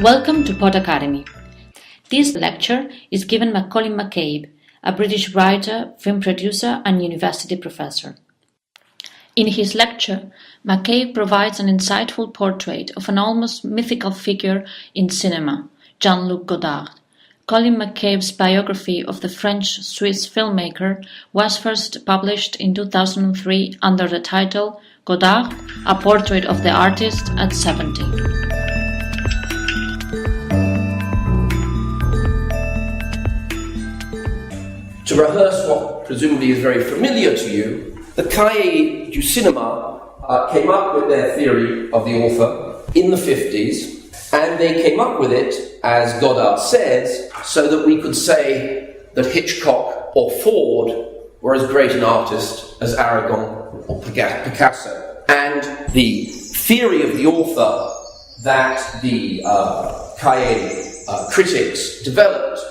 Welcome to Pod Academy. This lecture is given by Colin MacCabe, a British writer, film producer and university professor. In his lecture, MacCabe provides an insightful portrait of an almost mythical figure in cinema, Jean-Luc Godard. Colin MacCabe's biography of the French-Swiss filmmaker was first published in 2003 under the title Godard, A Portrait of the Artist at 70. To rehearse what presumably is very familiar to you, the Cahiers du Cinéma came up with their theory of the author in the 50s, and they came up with it, as Godard says, so that we could say that Hitchcock or Ford were as great an artist as Aragon or Picasso. And the theory of the author that the Cahiers critics developed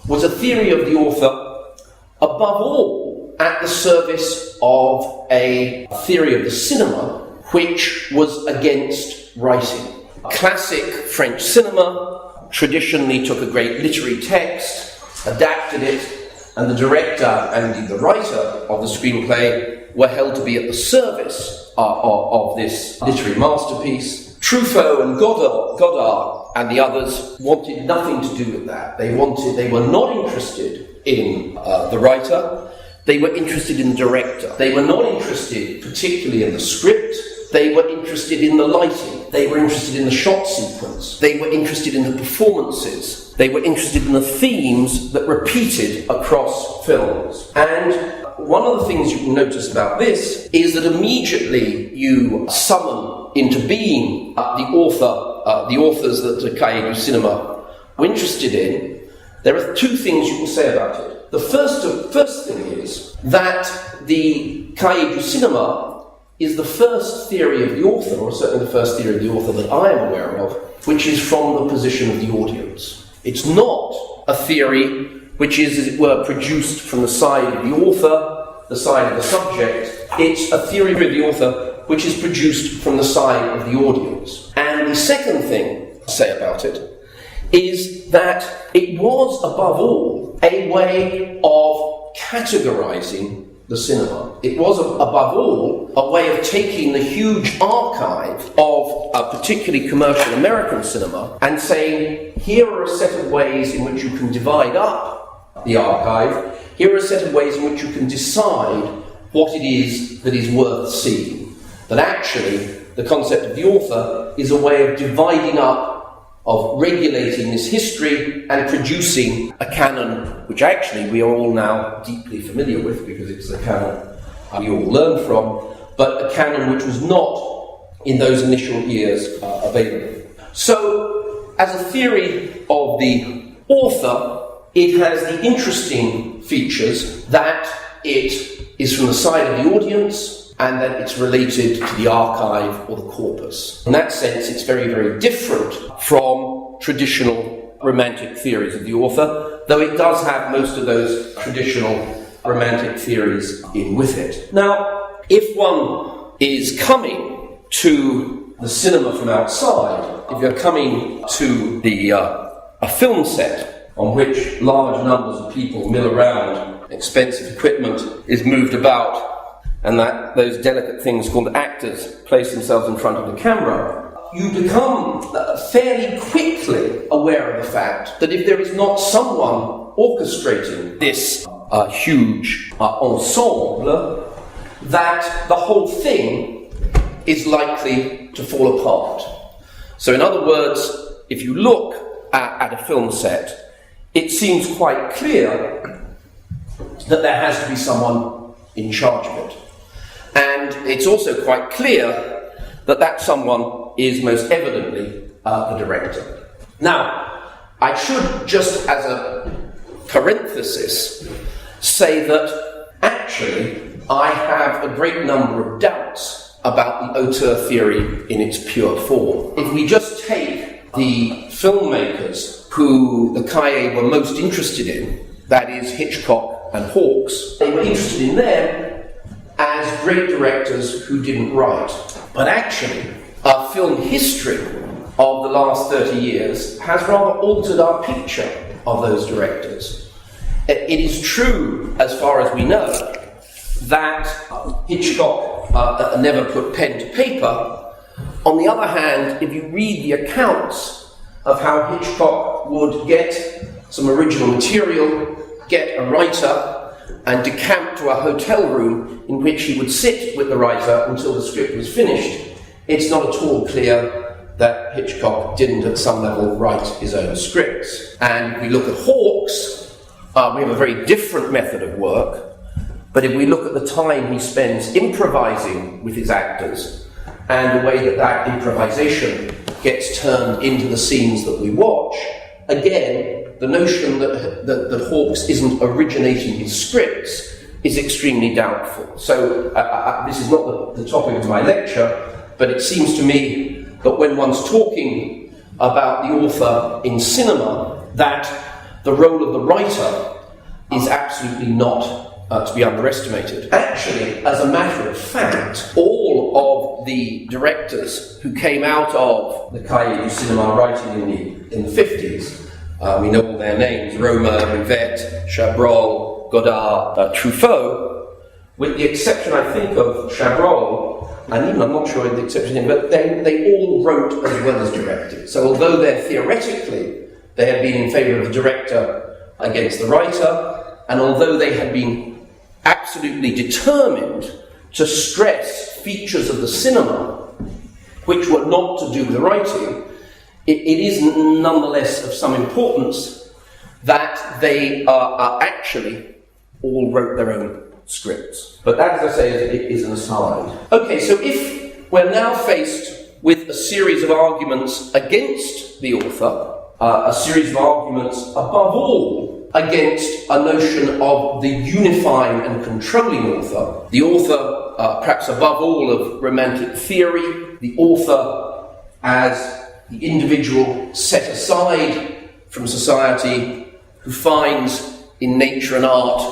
was a theory of the author above all at the service of a theory of the cinema which was against writing. Classic French cinema traditionally took a great literary text, adapted it, and the director and indeed the writer of the screenplay were held to be at the service of this literary masterpiece. Truffaut and Godard and the others wanted nothing to do with that. They were not interested in the writer, they were interested in the director. They were not interested particularly in the script, they were interested in the lighting, they were interested in the shot sequence, they were interested in the performances, they were interested in the themes that repeated across films. And one of the things you can notice about this is that immediately you summon into being the authors that the Cahiers du Cinéma were interested in. There are two things you can say about it. The first thing is that the Cahiers du Cinéma is the first theory of the author, or certainly the first theory of the author that I am aware of, which is from the position of the audience. It's not a theory which is, as it were, produced from the side of the author, the side of the subject. It's a theory of the author which is produced from the side of the audience. And the second thing to say about it is that it was, above all, a way of categorizing the cinema. It was, above all, a way of taking the huge archive of particularly commercial American cinema and saying, here are a set of ways in which you can divide up the archive, here are a set of ways in which you can decide what it is that is worth seeing. That actually, the concept of the author is a way of dividing up, of regulating this history and producing a canon which actually we are all now deeply familiar with because it's the canon we all learn from, but a canon which was not in those initial years available. So, as a theory of the author, it has the interesting features that it is from the side of the audience and that it's related to the archive or the corpus. In that sense, it's very, very different from traditional romantic theories of the author, though it does have most of those traditional romantic theories in with it. Now, if one is coming to the cinema from outside, if you're coming to a film set on which large numbers of people mill around, expensive equipment is moved about, and that those delicate things called actors place themselves in front of the camera, you become fairly quickly aware of the fact that if there is not someone orchestrating this huge ensemble, that the whole thing is likely to fall apart. So in other words, if you look at a film set, it seems quite clear that there has to be someone in charge of it. And it's also quite clear that that someone is most evidently the director. Now, I should, just as a parenthesis, say that actually I have a great number of doubts about the auteur theory in its pure form. If we just take the filmmakers who the Cahiers were most interested in, that is Hitchcock and Hawks, they were interested in them as great directors who didn't write. But actually, film history of the last 30 years has rather altered our picture of those directors. It is true, as far as we know, that Hitchcock never put pen to paper. On the other hand, if you read the accounts of how Hitchcock would get some original material, get a writer, and decamp to a hotel room in which he would sit with the writer until the script was finished, it's not at all clear that Hitchcock didn't at some level write his own scripts. And if we look at Hawks, we have a very different method of work, but if we look at the time he spends improvising with his actors and the way that that improvisation gets turned into the scenes that we watch, again, the notion that Hawks isn't originating his scripts is extremely doubtful. So this is not the topic of my lecture, but it seems to me that when one's talking about the author in cinema, that the role of the writer is absolutely not to be underestimated. Actually, as a matter of fact, all of the directors who came out of the Cahiers du Cinéma writing in the 50s, we know all their names: Romer, Rivette, Chabrol, Godard, Truffaut, with the exception, I think, of Chabrol, and even I'm not sure of the exception of him, but they all wrote as well as directed. So although theoretically they had been in favour of the director against the writer, and although they had been absolutely determined to stress features of the cinema which were not to do with the writing, it is nonetheless of some importance that they actually all wrote their own scripts. But that, as I say, is an aside. Okay, so if we're now faced with a series of arguments against the author, a series of arguments above all against a notion of the unifying and controlling author, the author perhaps above all of romantic theory, the author as the individual set aside from society who finds in nature and art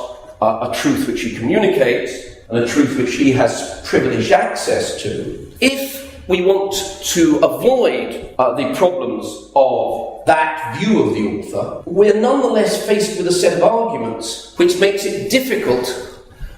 a truth which he communicates and a truth which he has privileged access to. If we want to avoid the problems of that view of the author, we're nonetheless faced with a set of arguments which makes it difficult,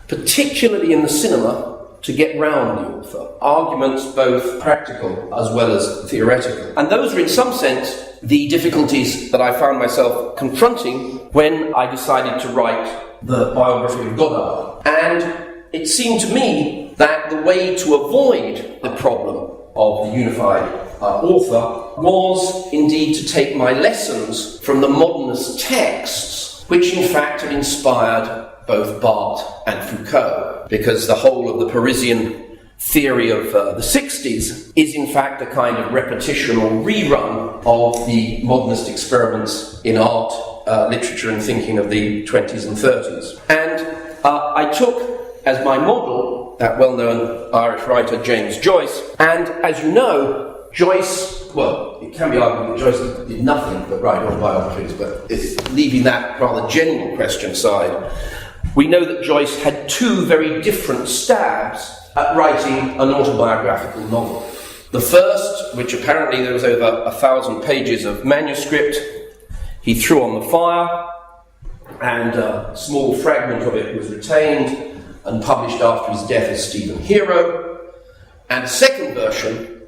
particularly in the cinema, to get round the author. Arguments both practical as well as theoretical. And those are, in some sense, the difficulties that I found myself confronting when I decided to write the biography of Godard. And it seemed to me that the way to avoid the problem of the unified author was indeed to take my lessons from the modernist texts, which in fact had inspired both Barthes and Foucault, because the whole of the Parisian theory of the 60s is in fact a kind of repetition or rerun of the modernist experiments in art, literature and thinking of the 20s and 30s. And I took as my model that well-known Irish writer James Joyce, and as you know, Joyce, well, it can be argued that Joyce did nothing but write autobiographies, but it's leaving that rather general question aside. We know that Joyce had two very different stabs at writing an autobiographical novel. The first, which apparently there was over 1,000 pages of manuscript, he threw on the fire, and a small fragment of it was retained and published after his death as Stephen Hero. And the second version,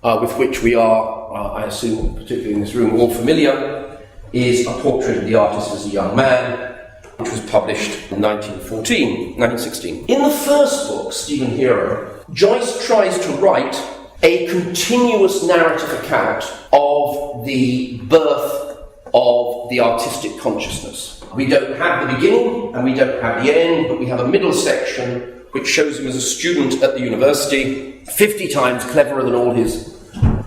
with which we are, I assume, particularly in this room, all familiar, is a portrait of the artist as a young man, which was published in 1916. In the first book, Stephen Hero, Joyce tries to write a continuous narrative account of the birth of the artistic consciousness. We don't have the beginning and we don't have the end, but we have a middle section which shows him as a student at the university, 50 times cleverer than all his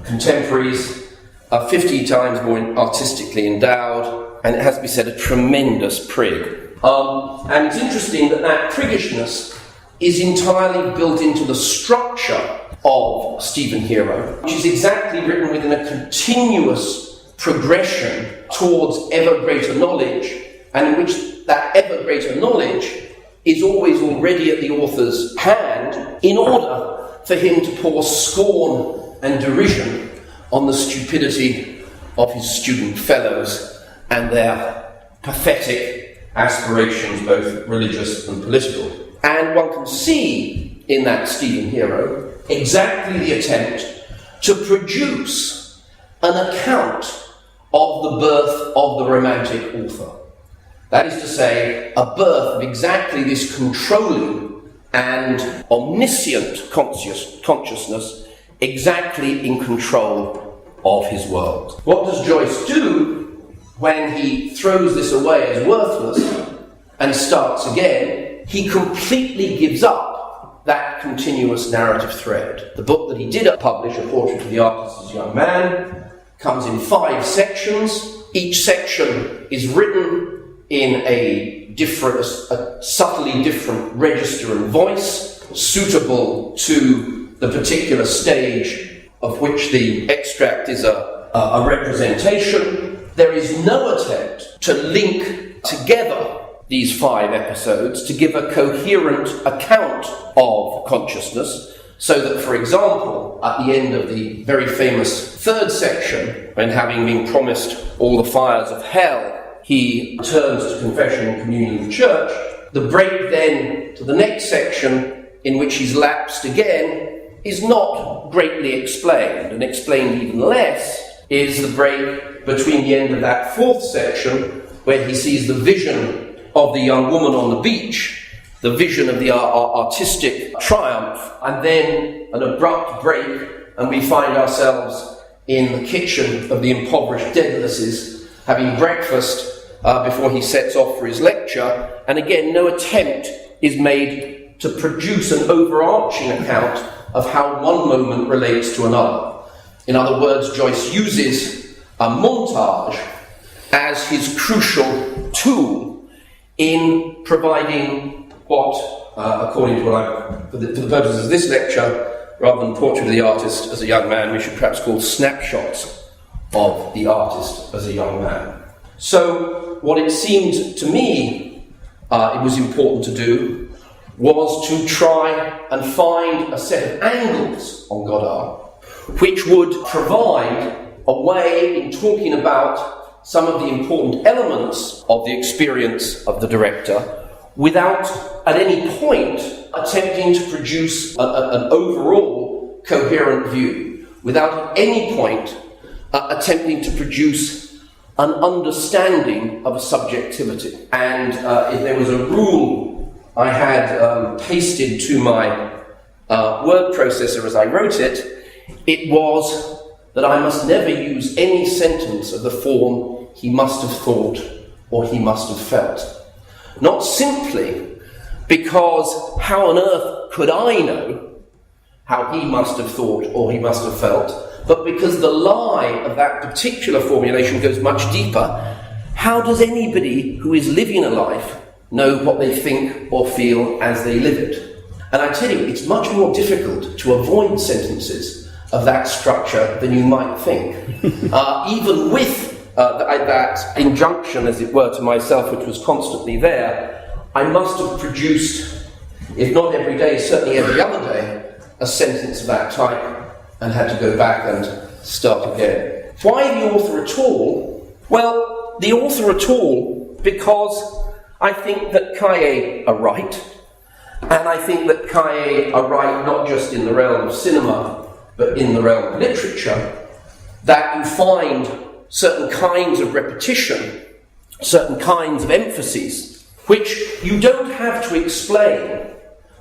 contemporaries, 50 times more artistically endowed, and it has to be said, a tremendous prig. And it's interesting that priggishness is entirely built into the structure of Stephen Hero, which is exactly written within a continuous progression towards ever greater knowledge, and in which that ever greater knowledge is always already at the author's hand in order for him to pour scorn and derision on the stupidity of his student fellows and their pathetic aspirations, both religious and political. And one can see in that Stephen hero exactly the attempt to produce an account of the birth of the Romantic author. That is to say, a birth of exactly this controlling and omniscient consciousness, exactly in control of his world. What does Joyce do when he throws this away as worthless and starts again? He completely gives up that continuous narrative thread. The book that he did publish, A Portrait of the Artist as a Young Man, comes in 5 sections. Each section is written in a subtly different register and voice, suitable to the particular stage of which the extract is a representation. There is no attempt to link together these 5 episodes to give a coherent account of consciousness, so that, for example, at the end of the very famous 3rd section, when having been promised all the fires of hell, he turns to confession and communion with church, the break then to the next section, in which he's lapsed again, is not greatly explained, and explained even less is the break between the end of that 4th section, where he sees the vision of the young woman on the beach, the vision of the artistic triumph, and then an abrupt break, and we find ourselves in the kitchen of the impoverished Dedalus, having breakfast before he sets off for his lecture, and again no attempt is made to produce an overarching account of how one moment relates to another. In other words, Joyce uses a montage as his crucial tool in providing what, according to for the purposes of this lecture, rather than Portrait of the Artist as a Young Man, we should perhaps call snapshots of the artist as a young man. So, what it seemed to me it was important to do was to try and find a set of angles on Godard which would provide a way in talking about some of the important elements of the experience of the director without at any point attempting to produce an overall coherent view, without at any point attempting to produce an understanding of a subjectivity. And if there was a rule I had pasted to my word processor as I wrote it, it was that I must never use any sentence of the form "he must have thought" or "he must have felt." Not simply because how on earth could I know how he must have thought or he must have felt, but because the lie of that particular formulation goes much deeper. How does anybody who is living a life know what they think or feel as they live it? And I tell you, it's much more difficult to avoid sentences of that structure than you might think. Even with that injunction, as it were, to myself, which was constantly there, I must have produced, if not every day, certainly every other day, a sentence of that type, and had to go back and start again. Why the author at all? Well, the author at all because I think that Caillé are right, and I think that Caillé are right not just in the realm of cinema, but in the realm of literature, that you find certain kinds of repetition, certain kinds of emphases, which you don't have to explain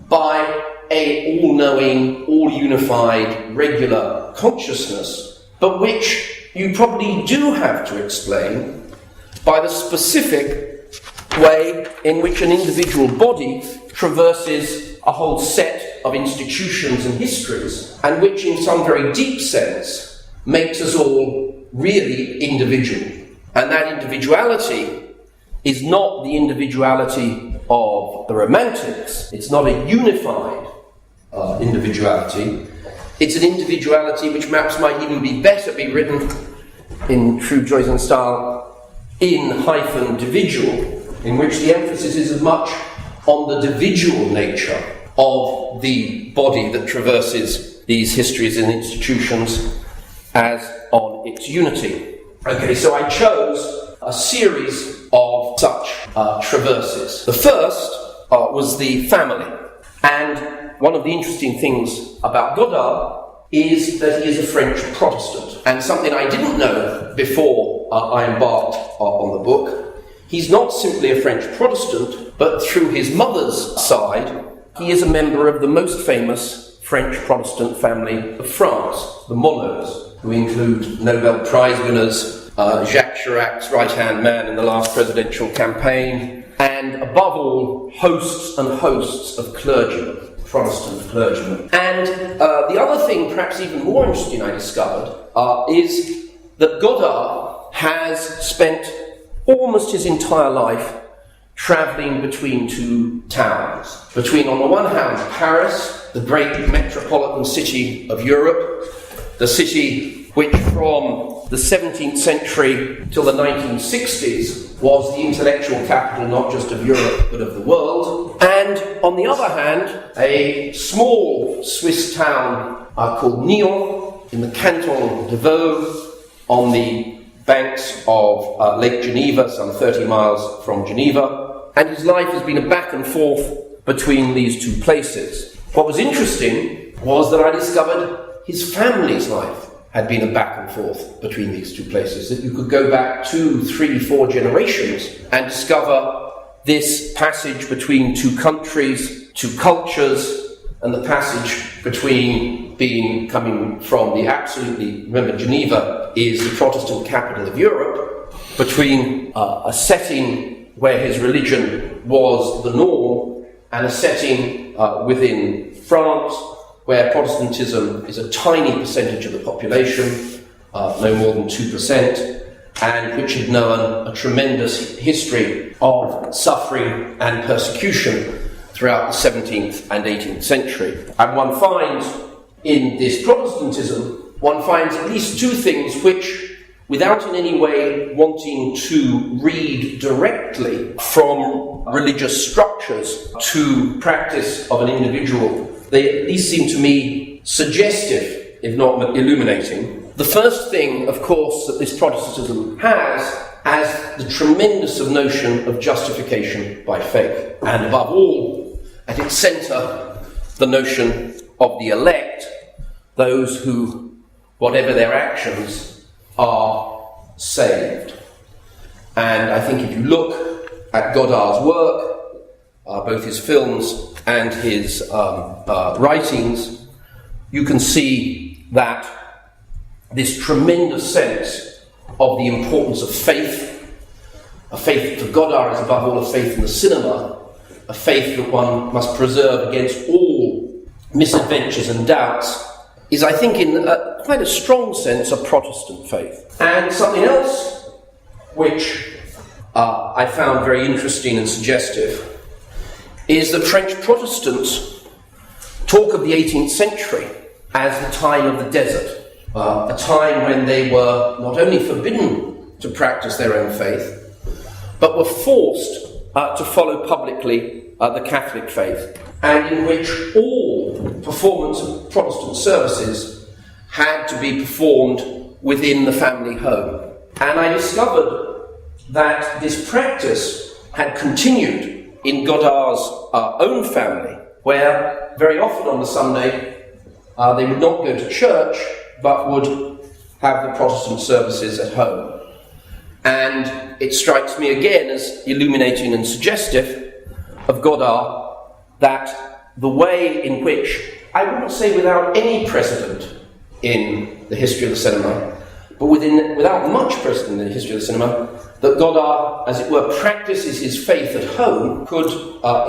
by a all-knowing, all-unified, regular consciousness, but which you probably do have to explain by the specific way in which an individual body traverses a whole set of institutions and histories, and which in some very deep sense makes us all really individual. And that individuality is not the individuality of the Romantics. It's not a unified individuality. It's an individuality which perhaps might even be better be written in true Joycean style in hyphen dividual, in which the emphasis is as much on the dividual nature of the body that traverses these histories and institutions as on its unity. Okay, so I chose a series of such traverses. The first was the family. And one of the interesting things about Godard is that he is a French Protestant. And something I didn't know before I embarked on the book, he's not simply a French Protestant, but through his mother's side, he is a member of the most famous French Protestant family of France, the Monots, who include Nobel Prize winners, Jacques Chirac's right-hand man in the last presidential campaign, and above all, hosts and hosts of clergymen, Protestant clergymen. And the other thing, perhaps even more interesting, I discovered, is that Godard has spent almost his entire life travelling between two towns. Between, on the one hand, Paris, the great metropolitan city of Europe, the city which from the 17th century till the 1960s was the intellectual capital not just of Europe but of the world. And on the other hand, a small Swiss town called Nyon in the canton de Vaud on the banks of Lake Geneva, some 30 miles from Geneva. And his life has been a back and forth between these two places. What was interesting was that I discovered his family's life had been a back and forth between these two places, that you could go back 2, 3, 4 generations and discover this passage between two countries, two cultures, and the passage between coming from the absolutely, remember Geneva is the Protestant capital of Europe, between a setting where his religion was the norm and a setting within France where Protestantism is a tiny percentage of the population, no more than 2%, and which had known a tremendous history of suffering and persecution throughout the 17th and 18th century. And one finds in this Protestantism, one finds at least two things which, without in any way wanting to read directly from religious structures to practice of an individual, they at least seem to me suggestive, if not illuminating. The first thing, of course, that this Protestantism has the tremendous notion of justification by faith. And above all, at its centre, the notion of the elect, those who, whatever their actions, are saved. And I think if you look at Godard's work, both his films and his writings, you can see that this tremendous sense of the importance of faith, a faith for Godard is above all a faith in the cinema, a faith that one must preserve against all misadventures and doubts, is, I think, in quite a strong sense, a Protestant faith. And something else which I found very interesting and suggestive is that French Protestants talk of the 18th century as the time of the desert, a time when they were not only forbidden to practice their own faith, but were forced to follow publicly the Catholic faith, and in which all performance of Protestant services had to be performed within the family home. And I discovered that this practice had continued in Godard's own family, where very often on the Sunday they would not go to church, but would have the Protestant services at home. And it strikes me again as illuminating and suggestive of Godard that the way in which, I wouldn't say without any precedent in the history of the cinema, but without much precedent in the history of the cinema, that Godard, as it were, practices his faith at home could,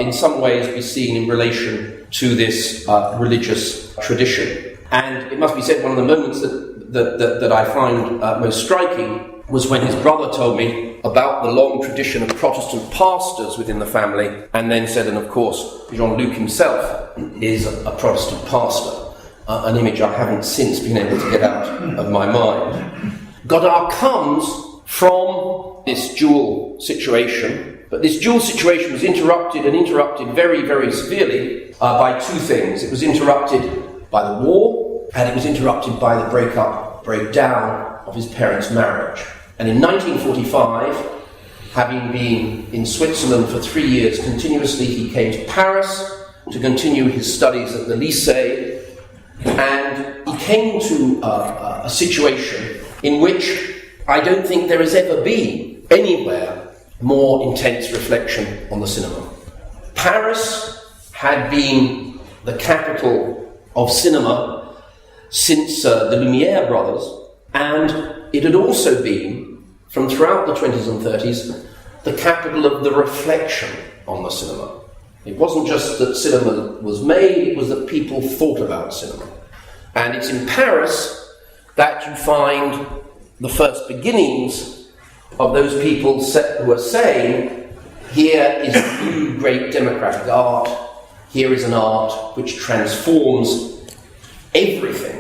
in some ways, be seen in relation to this religious tradition. And it must be said, one of the moments that I find most striking was when his brother told me about the long tradition of Protestant pastors within the family, and then said, and of course, Jean-Luc himself is a Protestant pastor, an image I haven't since been able to get out of my mind. Godard comes from this dual situation, but this dual situation was interrupted very, very severely by two things. It was interrupted by the war, and it was interrupted by the breakdown of his parents' marriage. And in 1945, having been in Switzerland for 3 years continuously, he came to Paris to continue his studies at the Lycée, and he came to a situation in which I don't think there has ever been anywhere more intense reflection on the cinema. Paris had been the capital of cinema since the Lumière brothers, and it had also been, from throughout the 20s and 30s, the capital of the reflection on the cinema. It wasn't just that cinema was made, it was that people thought about cinema. And it's in Paris that you find the first beginnings of those people who are saying, here is a new great democratic art, here is an art which transforms everything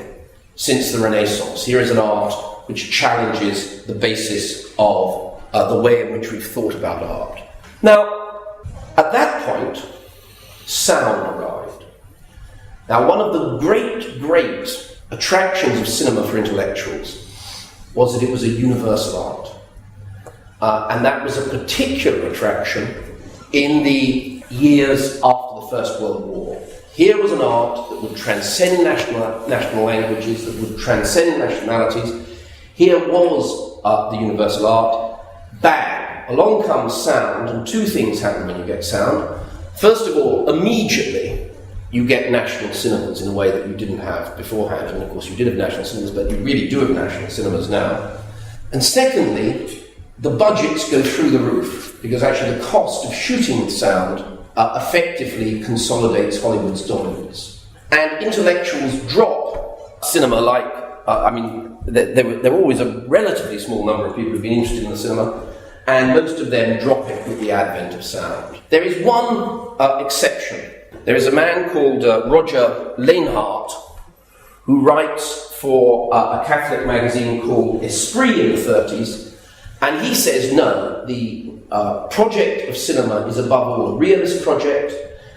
since the Renaissance. Here is an art which challenges the basis of the way in which we've thought about art. Now, at that point, sound arrived. Now, one of the great attractions of cinema for intellectuals was that it was a universal art. And that was a particular attraction in the years after the First World War. Here was an art that would transcend national languages, that would transcend nationalities. Here was the universal art. Bang! Along comes sound, and two things happen when you get sound. First of all, immediately you get national cinemas in a way that you didn't have beforehand. And of course you did have national cinemas, but you really do have national cinemas now. And secondly, the budgets go through the roof, because actually the cost of shooting with sound effectively consolidates Hollywood's dominance. And intellectuals drop cinema like, there were always a relatively small number of people who've been interested in the cinema, and most of them drop it with the advent of sound. There is one exception. There is a man called Roger Lainhart, who writes for a Catholic magazine called Esprit in the 30s, and he says, no, the project of cinema is above all a realist project.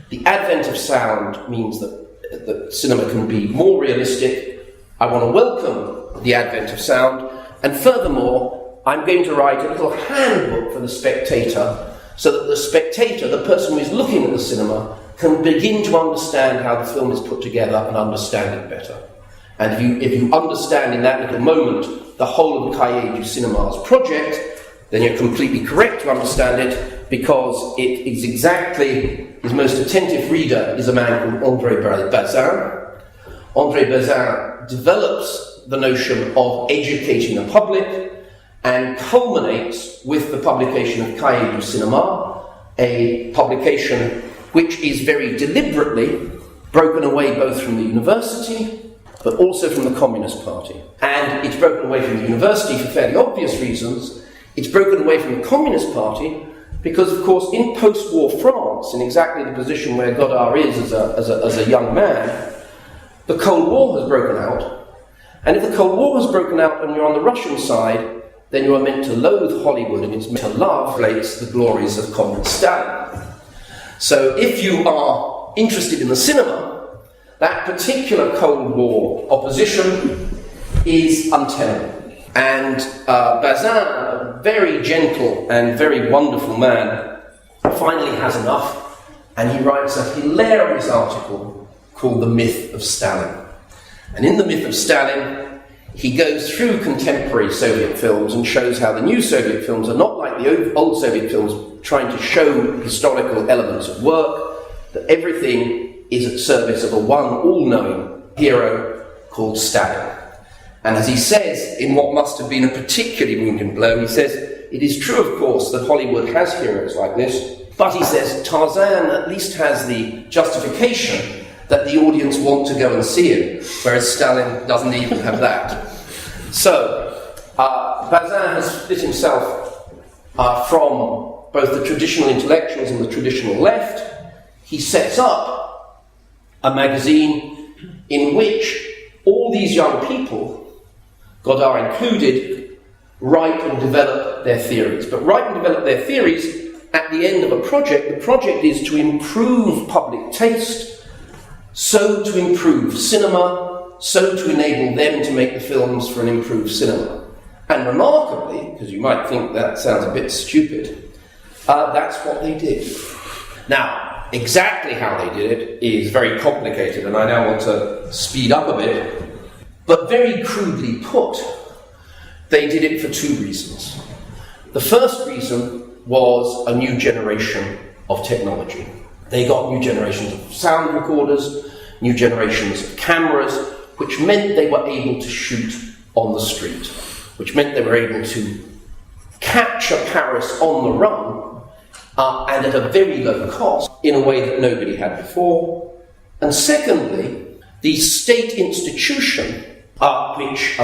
The advent of sound means that cinema can be more realistic. I want to welcome the advent of sound, and furthermore, I'm going to write a little handbook for the spectator, so that the spectator, the person who is looking at the cinema, can begin to understand how the film is put together and understand it better. And if you understand in that little moment the whole of the Cahiers du Cinema's project, then you're completely correct to understand it, because it is exactly, his most attentive reader is a man called André Bazin. André Bazin develops the notion of educating the public and culminates with the publication of Cahiers du Cinema, a publication which is very deliberately broken away both from the university but also from the Communist Party. And it's broken away from the university for fairly obvious reasons. It's broken away from the Communist Party because, of course, in post-war France, in exactly the position where Godard is as a young man, the Cold War has broken out. And if the Cold War has broken out and you're on the Russian side, then you are meant to loathe Hollywood and it's meant to love the glories of Communist Stalin. So if you are interested in the cinema, that particular Cold War opposition is untenable. And Bazin, a very gentle and very wonderful man, finally has enough, and he writes a hilarious article called The Myth of Stalin. And in The Myth of Stalin, he goes through contemporary Soviet films and shows how the new Soviet films are not like the old Soviet films trying to show historical elements of work, that everything is at service of a one all-knowing hero called Stalin. And as he says, in what must have been a particularly wounding blow, he says, it is true, of course, that Hollywood has heroes like this, but he says, Tarzan at least has the justification that the audience want to go and see him, whereas Stalin doesn't even have that. So, Bazin has split himself from both the traditional intellectuals and the traditional left. He sets up a magazine in which all these young people, Godard included, write and develop their theories. But write and develop their theories at the end of a project. The project is to improve public taste, so to improve cinema, so to enable them to make the films for an improved cinema. And remarkably, because you might think that sounds a bit stupid, that's what they did. Now, exactly how they did it is very complicated, and I now want to speed up a bit. But very crudely put, they did it for two reasons. The first reason was a new generation of technology. They got new generations of sound recorders, new generations of cameras, which meant they were able to shoot on the street, which meant they were able to capture Paris on the run, and at a very low cost, in a way that nobody had before. And secondly, the state institution, which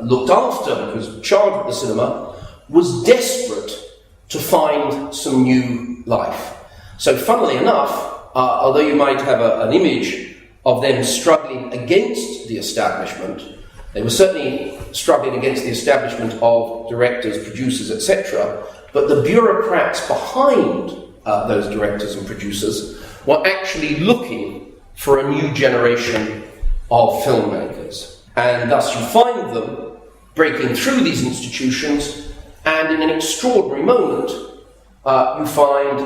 looked after, was charged with the cinema, was desperate to find some new life. So funnily enough, although you might have an image of them struggling against the establishment, they were certainly struggling against the establishment of directors, producers, etc., but the bureaucrats behind those directors and producers were actually looking for a new generation of filmmakers. And thus you find them breaking through these institutions, and in an extraordinary moment, you find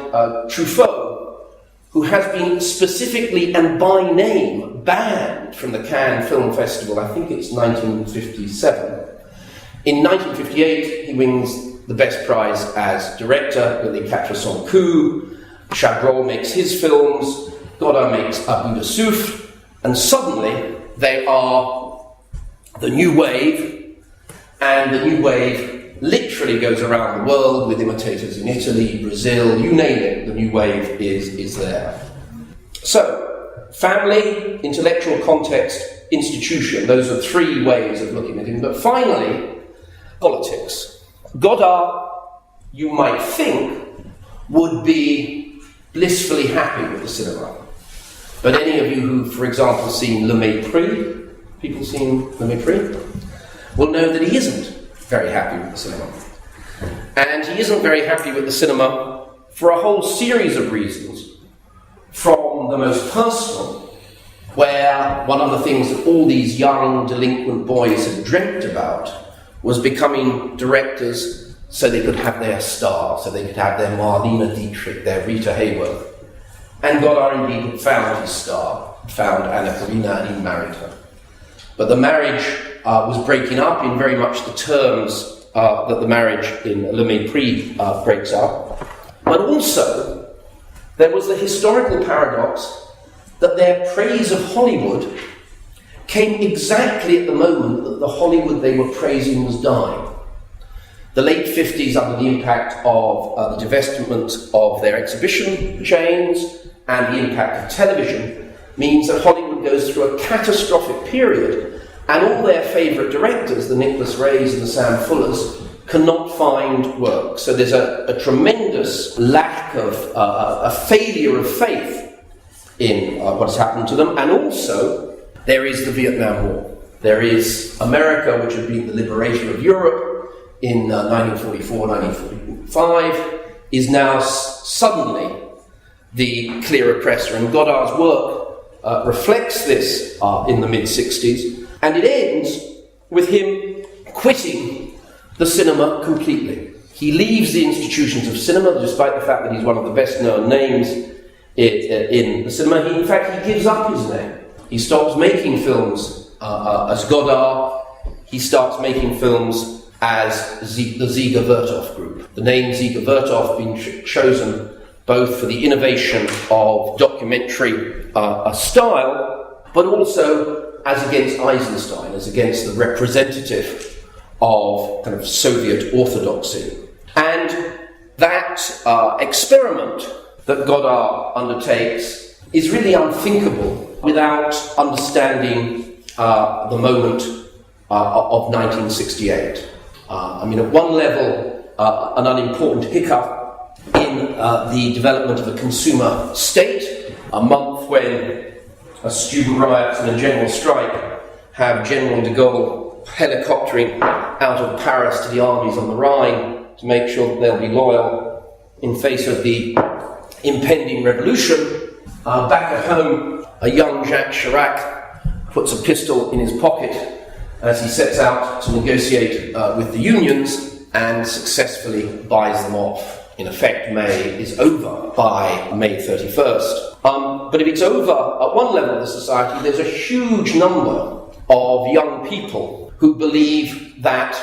Truffaut, who has been specifically and by name banned from the Cannes Film Festival, I think it's 1957. In 1958, he wins the best prize as director with Les Quatre Cents Coups. Chabrol makes his films, Godard makes A Bout de Souffle, and suddenly they are the new wave, and the new wave literally goes around the world with imitators in Italy, Brazil, you name it, the new wave is there. So, family, intellectual context, institution, those are three ways of looking at it. But finally, politics. Godard, you might think, would be blissfully happy with the cinema. But any of you who, for example, seen Le Mépris, people seen Le Mépris, will know that he isn't very happy with the cinema. And he isn't very happy with the cinema for a whole series of reasons, from the most personal, where one of the things that all these young delinquent boys had dreamt about was becoming directors so they could have their star, so they could have their Marlene Dietrich, their Rita Hayworth. And Godard indeed had found his star, found Anna Karina, and he married her. But the marriage was breaking up in very much the terms that the marriage in Le Mépris breaks up. But also, there was the historical paradox that their praise of Hollywood came exactly at the moment that the Hollywood they were praising was dying. The late 50s, under the impact of the divestment of their exhibition chains and the impact of television, means that Hollywood goes through a catastrophic period, and all their favourite directors, the Nicholas Rays and the Sam Fullers, cannot find work. So there's a tremendous lack of, a failure of faith in what's happened to them, and also there is the Vietnam War. There is America, which had been the liberator of Europe in 1944, 1945, is now suddenly the clear oppressor. And Godard's work reflects this in the mid-60s, and it ends with him quitting the cinema completely. He leaves the institutions of cinema, despite the fact that he's one of the best-known names in the cinema. In fact, he gives up his name. He stops making films as Godard. He starts making films as the Ziegler-Vertov group. The name Ziegler-Vertov being chosen both for the innovation of documentary style, but also as against Eisenstein, as against the representative of kind of Soviet orthodoxy. And that experiment that Godard undertakes is really unthinkable without understanding the moment of 1968. I mean, at one level, an unimportant hiccup in the development of a consumer state, a month when student riots and a general strike have General de Gaulle helicoptering out of Paris to the armies on the Rhine to make sure that they'll be loyal in face of the impending revolution. Back at home, a young Jacques Chirac puts a pistol in his pocket as he sets out to negotiate with the unions and successfully buys them off. In effect, May is over by May 31st. But if it's over at one level of the society, there's a huge number of young people who believe that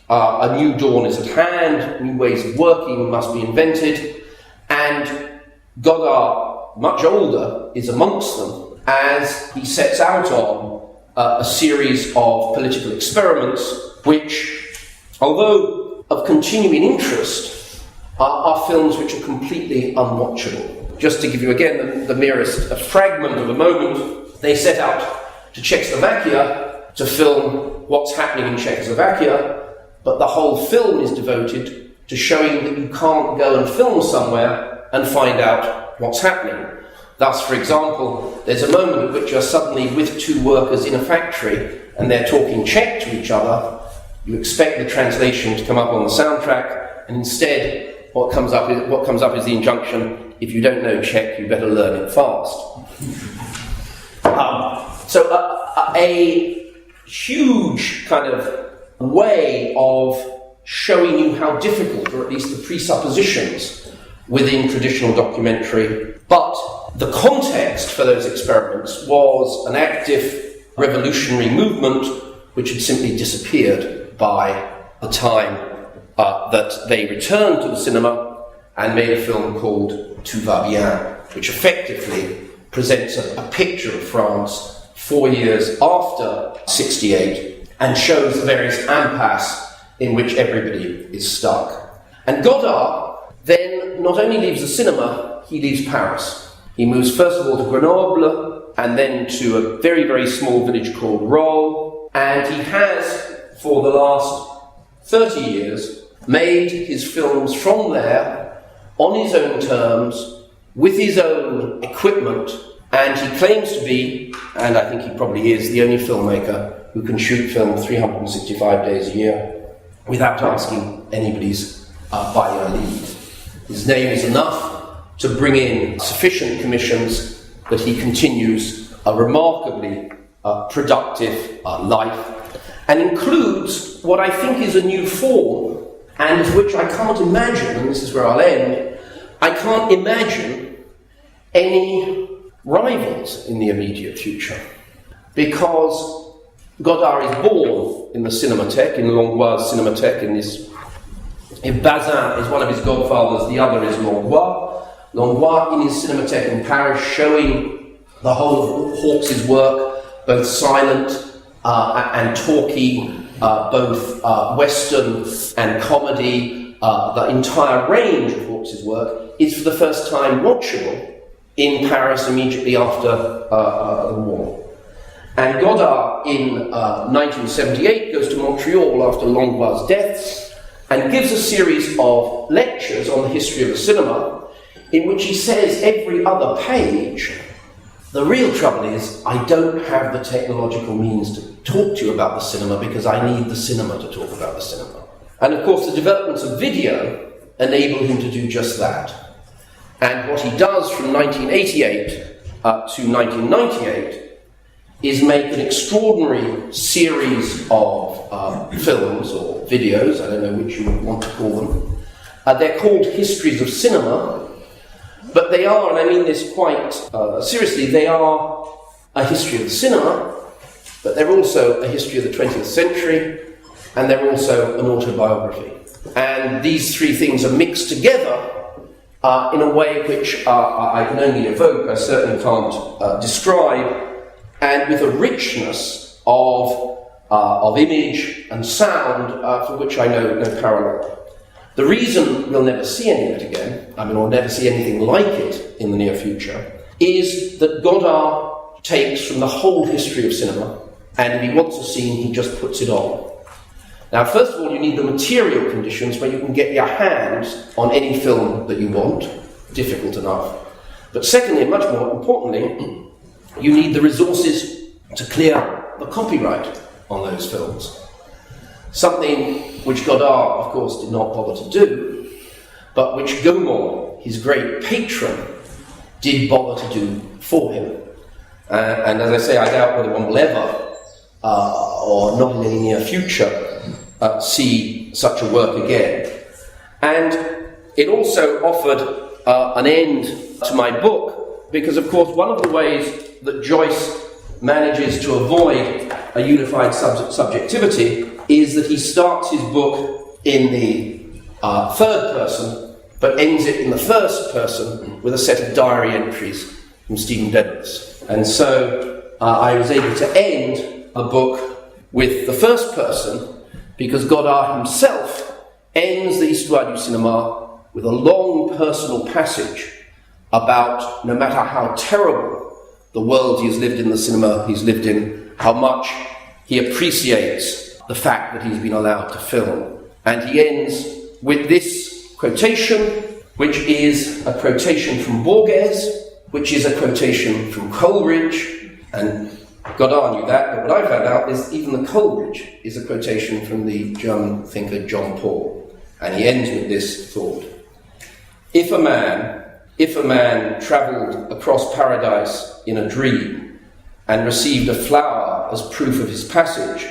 a new dawn is at hand, new ways of working must be invented, and Godard, much older, is amongst them as he sets out on a series of political experiments which, although of continuing interest, are films which are completely unwatchable. Just to give you again the merest fragment of a moment, they set out to Czechoslovakia to film what's happening in Czechoslovakia, but the whole film is devoted to showing that you can't go and film somewhere and find out what's happening. Thus, for example, there's a moment at which you're suddenly with two workers in a factory and they're talking Czech to each other. You expect the translation to come up on the soundtrack, and instead what comes up is the injunction: if you don't know Czech, you better learn it fast. So a huge kind of way of showing you how difficult, or at least the presuppositions within traditional documentary. But the context for those experiments was an active revolutionary movement which had simply disappeared by the time that they returned to the cinema and made a film called Tout va bien, which effectively presents a picture of France 4 years after 68 and shows the various impasses in which everybody is stuck. And Godard then not only leaves the cinema, he leaves Paris. He moves first of all to Grenoble and then to a very, very small village called Rolle, and he has, for the last 30 years, made his films from there on his own terms, with his own equipment, and he claims to be, and I think he probably is, the only filmmaker who can shoot film 365 days a year without asking anybody's by or leave. His name is enough to bring in sufficient commissions that he continues a remarkably productive life, and includes what I think is a new form, and which I can't imagine, and this is where I'll end, I can't imagine any rivals in the immediate future. Because Godard is born in the Cinémathèque, in the Langlois Cinémathèque, if Bazin is one of his godfathers, the other is Langlois. Langlois in his Cinémathèque in Paris, showing the whole of Hawkes' work, both silent and talkie, both Western and comedy, the entire range of Hawkes' work, is for the first time watchable in Paris immediately after the war. And Godard in 1978 goes to Montreal after Langlois' death and gives a series of lectures on the history of the cinema, in which he says every other page, the real trouble is I don't have the technological means to talk to you about the cinema because I need the cinema to talk about the cinema. And of course the developments of video enable him to do just that. And what he does from 1988 to 1998 is make an extraordinary series of films or videos, I don't know which you would want to call them. They're called Histories of Cinema, but they are, and I mean this quite seriously, they are a history of the cinema, but they're also a history of the 20th century, and they're also an autobiography. And these three things are mixed together in a way which I can only evoke, I certainly can't describe, and with a richness of image and sound for which I know no parallel. The reason we'll never see any of it again, or never see anything like it in the near future, is that Godard takes from the whole history of cinema, and if he wants a scene, he just puts it on. Now, first of all, you need the material conditions where you can get your hands on any film that you want. Difficult enough. But secondly, and much more importantly, you need the resources to clear the copyright on those films. Something which Godard, of course, did not bother to do, but which Gaumont, his great patron, did bother to do for him. And as I say, I doubt whether one will ever or not in any near future, see such a work again. And it also offered an end to my book, because of course one of the ways that Joyce manages to avoid a unified subjectivity is that he starts his book in the third person, but ends it in the first person with a set of diary entries from Stephen Dedalus. And so I was able to end the book with the first person, because Godard himself ends the Histoire du Cinéma with a long personal passage about no matter how terrible the world he has lived in, the cinema he's lived in, how much he appreciates the fact that he's been allowed to film. And he ends with this quotation, which is a quotation from Borges, which is a quotation from Coleridge, and Godard knew that, but what I found out is even the Coleridge is a quotation from the German thinker John Paul. And he ends with this thought: If a man travelled across paradise in a dream and received a flower as proof of his passage,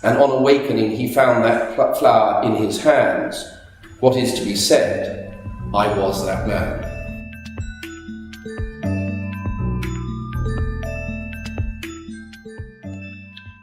and on awakening he found that flower in his hands, what is to be said? I was that man.